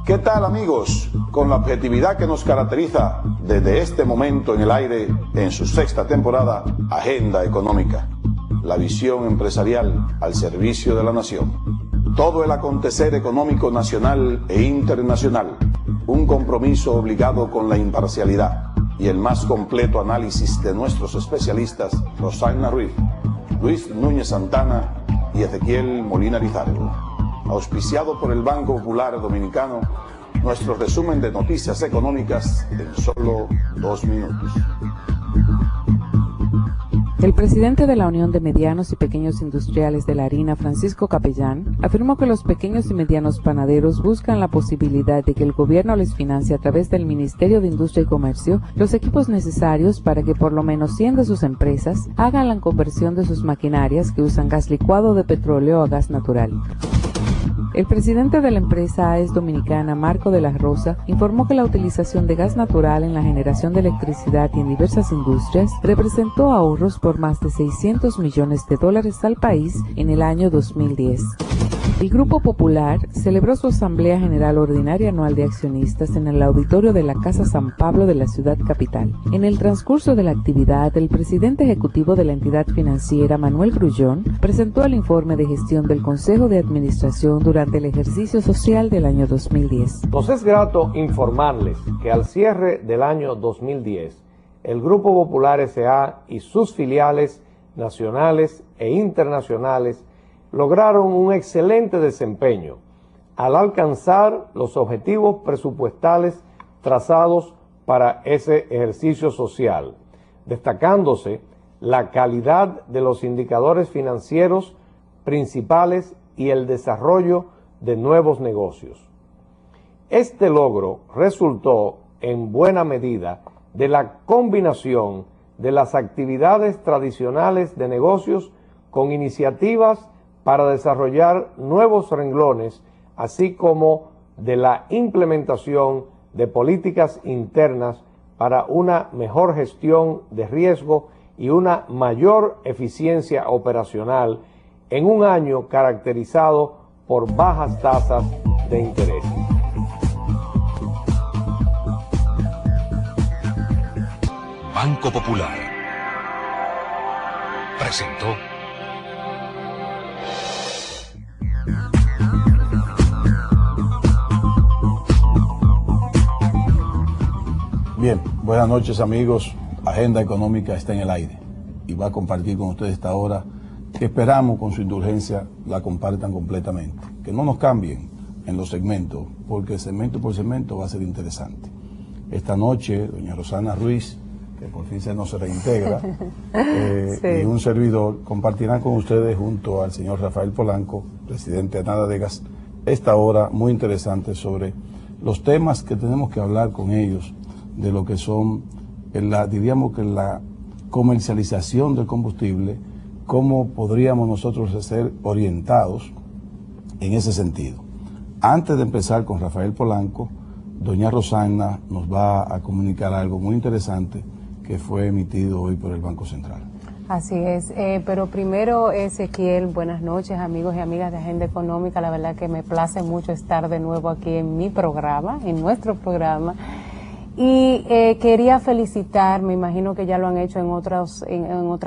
¿Qué tal, amigos? Con la objetividad que nos caracteriza desde este momento en el aire, en su sexta temporada, Agenda Económica. La visión empresarial al servicio de la nación. Todo el acontecer económico nacional e internacional. Un compromiso obligado con la imparcialidad y el más completo análisis de nuestros especialistas, Rosana Ruiz, Luis Núñez Santana y Ezequiel Molina Lizardo. Auspiciado por el Banco Popular Dominicano, nuestro resumen de noticias económicas en solo 2 minutos. El presidente de la Unión de Medianos y Pequeños Industriales de la Harina, Francisco Capellán, afirmó que los pequeños y medianos panaderos buscan la posibilidad de que el gobierno les financie a través del Ministerio de Industria y Comercio los equipos necesarios para que por lo menos 100 de sus empresas hagan la conversión de sus maquinarias que usan gas licuado de petróleo a gas natural. El presidente de la empresa AES Dominicana, Marco de la Rosa, informó que la utilización de gas natural en la generación de electricidad y en diversas industrias representó ahorros por más de $600 millones al país en el año 2010. El Grupo Popular celebró su Asamblea General Ordinaria Anual de Accionistas en el auditorio de la Casa San Pablo de la ciudad capital. En el transcurso de la actividad, el presidente ejecutivo de la entidad financiera, Manuel Grullón, presentó el informe de gestión del Consejo de Administración durante el ejercicio social del año 2010. Nos es grato informarles que al cierre del año 2010, el Grupo Popular S.A. y sus filiales nacionales e internacionales lograron un excelente desempeño al alcanzar los objetivos presupuestales trazados para ese ejercicio social, destacándose la calidad de los indicadores financieros principales y el desarrollo de nuevos negocios. Este logro resultó en buena medida de la combinación de las actividades tradicionales de negocios con iniciativas para desarrollar nuevos renglones, así como de la implementación de políticas internas para una mejor gestión de riesgo y una mayor eficiencia operacional en un año caracterizado por bajas tasas de interés. Banco Popular presentó Bien, buenas noches, amigos. Agenda Económica está en el aire y va a compartir con ustedes esta hora que esperamos con su indulgencia la compartan completamente. Que no nos cambien en los segmentos, porque segmento por segmento va a ser interesante. Esta noche, doña Rosana Ruiz, que por fin se nos reintegra, sí, y un servidor compartirán con ustedes junto al señor Rafael Polanco, presidente de Nadadegas, esta hora muy interesante sobre los temas que tenemos que hablar con ellos, de lo que son, diríamos que la comercialización del combustible, cómo podríamos nosotros ser orientados en ese sentido. Antes de empezar con Rafael Polanco, doña Rosana nos va a comunicar algo muy interesante que fue emitido hoy por el Banco Central. Así es, pero primero, Ezequiel, buenas noches, amigos y amigas de Agenda Económica. La verdad que me place mucho estar de nuevo aquí en mi programa, en nuestro programa. Y quería felicitar, me imagino que ya lo han hecho en otras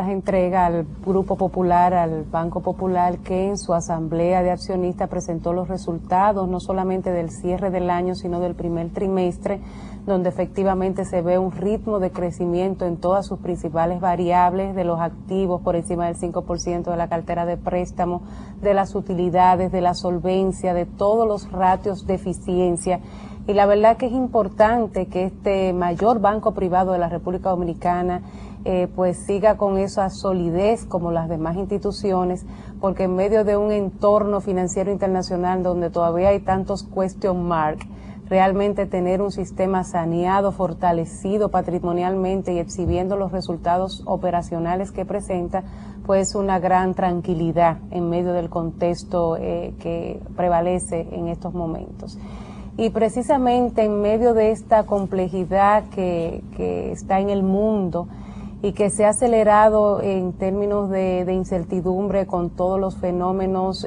entregas, al Grupo Popular, al Banco Popular, que en su asamblea de accionistas presentó los resultados, no solamente del cierre del año, sino del primer trimestre, donde efectivamente se ve un ritmo de crecimiento en todas sus principales variables, de los activos por encima del 5% de la cartera de préstamo, de las utilidades, de la solvencia, de todos los ratios de eficiencia. Y la verdad que es importante que este mayor banco privado de la República Dominicana pues siga con esa solidez como las demás instituciones, porque en medio de un entorno financiero internacional donde todavía hay tantos question mark, realmente tener un sistema saneado, fortalecido patrimonialmente y exhibiendo los resultados operacionales que presenta, pues una gran tranquilidad en medio del contexto que prevalece en estos momentos. Y precisamente en medio de esta complejidad que está en el mundo y que se ha acelerado en términos de incertidumbre con todos los fenómenos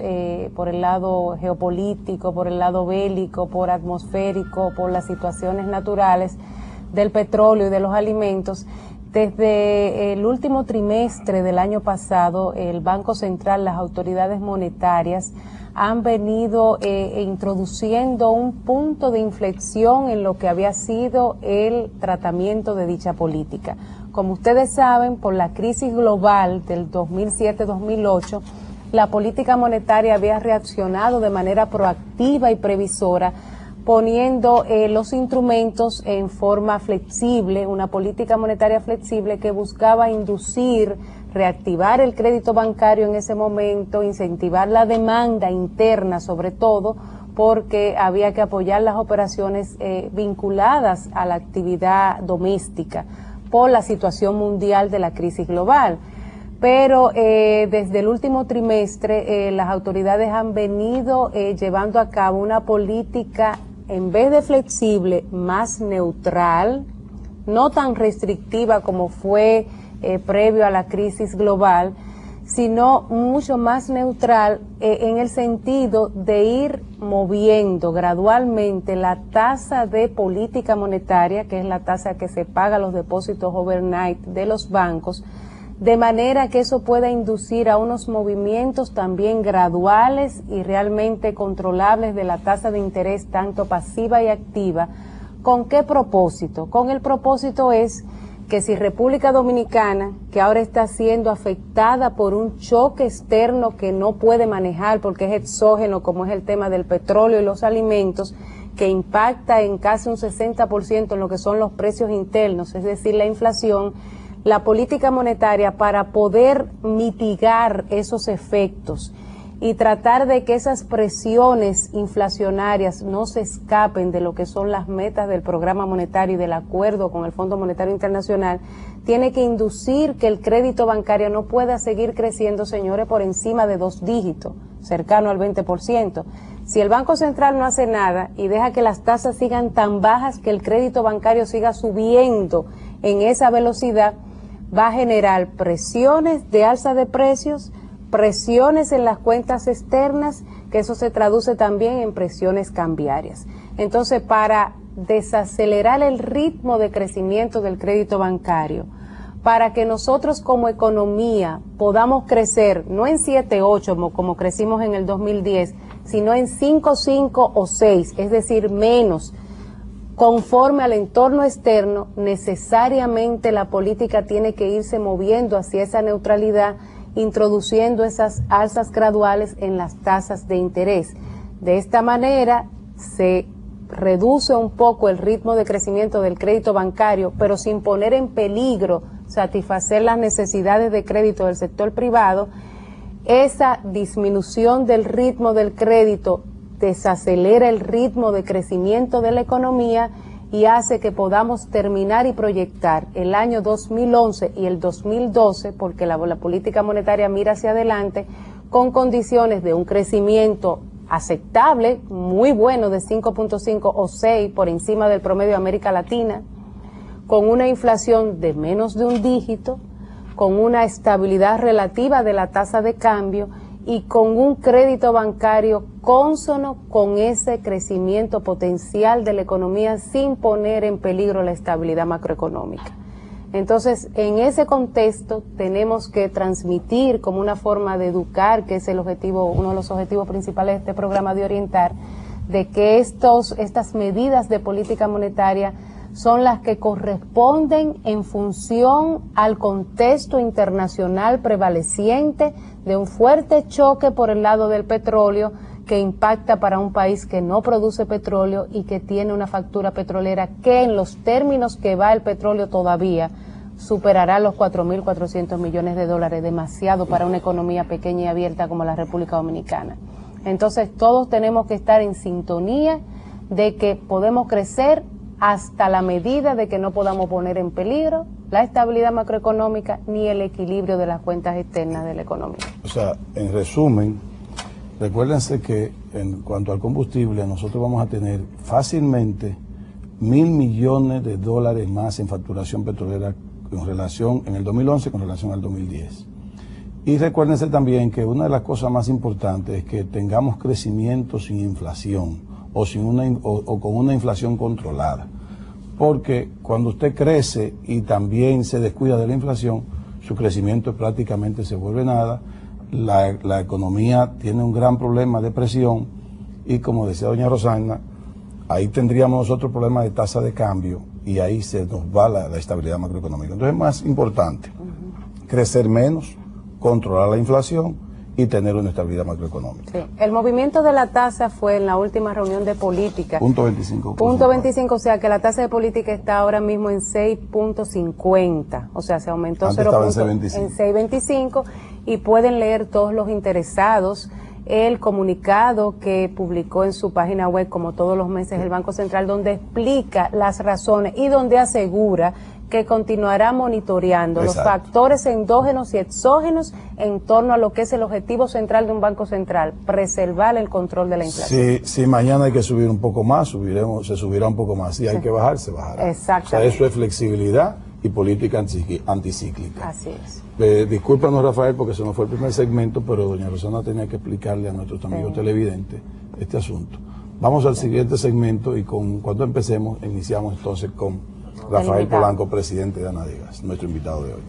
por el lado geopolítico, por el lado bélico, por atmosférico, por las situaciones naturales del petróleo y de los alimentos. Desde el último trimestre del año pasado, el Banco Central, las autoridades monetarias han venido introduciendo un punto de inflexión en lo que había sido el tratamiento de dicha política. Como ustedes saben, por la crisis global del 2007-2008, la política monetaria había reaccionado de manera proactiva y previsora, poniendo los instrumentos en forma flexible, una política monetaria flexible que buscaba inducir, reactivar el crédito bancario en ese momento, incentivar la demanda interna sobre todo, porque había que apoyar las operaciones vinculadas a la actividad doméstica por la situación mundial de la crisis global. Pero desde el último trimestre las autoridades han venido llevando a cabo una política, en vez de flexible, más neutral, no tan restrictiva como fue previo a la crisis global, sino mucho más neutral en el sentido de ir moviendo gradualmente la tasa de política monetaria, que es la tasa que se paga a los depósitos overnight de los bancos, de manera que eso pueda inducir a unos movimientos también graduales y realmente controlables de la tasa de interés, tanto pasiva y activa. ¿Con qué propósito? Con el propósito es que si República Dominicana, que ahora está siendo afectada por un choque externo que no puede manejar porque es exógeno, como es el tema del petróleo y los alimentos, que impacta en casi un 60% en lo que son los precios internos, es decir, la inflación, la política monetaria, para poder mitigar esos efectos y tratar de que esas presiones inflacionarias no se escapen de lo que son las metas del programa monetario y del acuerdo con el Fondo Monetario Internacional, tiene que inducir que el crédito bancario no pueda seguir creciendo, señores, por encima de 2 dígitos, cercano al 20%. Si el Banco Central no hace nada y deja que las tasas sigan tan bajas que el crédito bancario siga subiendo en esa velocidad, va a generar presiones de alza de precios, presiones en las cuentas externas, que eso se traduce también en presiones cambiarias. Entonces, para desacelerar el ritmo de crecimiento del crédito bancario, para que nosotros como economía podamos crecer, no en 7, 8 como crecimos en el 2010, sino en 5, 5 o 6, es decir, menos, conforme al entorno externo, necesariamente la política tiene que irse moviendo hacia esa neutralidad, introduciendo esas alzas graduales en las tasas de interés. De esta manera se reduce un poco el ritmo de crecimiento del crédito bancario, pero sin poner en peligro satisfacer las necesidades de crédito del sector privado. Esa disminución del ritmo del crédito desacelera el ritmo de crecimiento de la economía y hace que podamos terminar y proyectar el año 2011 y el 2012, porque la política monetaria mira hacia adelante, con condiciones de un crecimiento aceptable, muy bueno, de 5.5 o 6 por encima del promedio de América Latina, con una inflación de menos de 1 dígito, con una estabilidad relativa de la tasa de cambio y con un crédito bancario cónsono con ese crecimiento potencial de la economía sin poner en peligro la estabilidad macroeconómica. Entonces, en ese contexto tenemos que transmitir como una forma de educar, que es el objetivo, uno de los objetivos principales de este programa, de orientar, de que estas medidas de política monetaria son las que corresponden en función al contexto internacional prevaleciente de un fuerte choque por el lado del petróleo que impacta para un país que no produce petróleo y que tiene una factura petrolera que en los términos que va el petróleo todavía superará los 4.400 millones de dólares, demasiado para una economía pequeña y abierta como la República Dominicana. Entonces todos tenemos que estar en sintonía de que podemos crecer hasta la medida de que no podamos poner en peligro la estabilidad macroeconómica ni el equilibrio de las cuentas externas de la economía. O sea, en resumen, recuérdense que en cuanto al combustible, nosotros vamos a tener fácilmente $1.000 millones más en facturación petrolera en el 2011 con relación al 2010. Y recuérdense también que una de las cosas más importantes es que tengamos crecimiento sin inflación o con una inflación controlada. Porque cuando usted crece y también se descuida de la inflación, su crecimiento prácticamente se vuelve nada, la economía tiene un gran problema de presión y, como decía doña Rosana, ahí tendríamos nosotros problemas de tasa de cambio y ahí se nos va la estabilidad macroeconómica. Entonces es más importante crecer menos, controlar la inflación y tener una estabilidad macroeconómica. Sí. El movimiento de la tasa fue en la última reunión de política. Punto 25. Punto 25, o sea que la tasa de política está ahora mismo en 6.50, o sea, se aumentó Antes 0. estaba en 6.25 y pueden leer todos los interesados el comunicado que publicó en su página web, como todos los meses, el Banco Central, donde explica las razones y donde asegura que continuará monitoreando los factores endógenos y exógenos en torno a lo que es el objetivo central de un banco central, preservar el control de la inflación. Si mañana hay que subir un poco más, se subirá un poco más. Si hay que bajar, se bajará. Exactamente. O sea, eso es flexibilidad y política anticíclica. Así es. Discúlpanos, Rafael, porque se nos fue el primer segmento, pero doña Rosana tenía que explicarle a nuestros amigos televidentes este asunto. Vamos al siguiente segmento y cuando empecemos, iniciamos entonces con Rafael Polanco, presidente de Anadegas, nuestro invitado de hoy.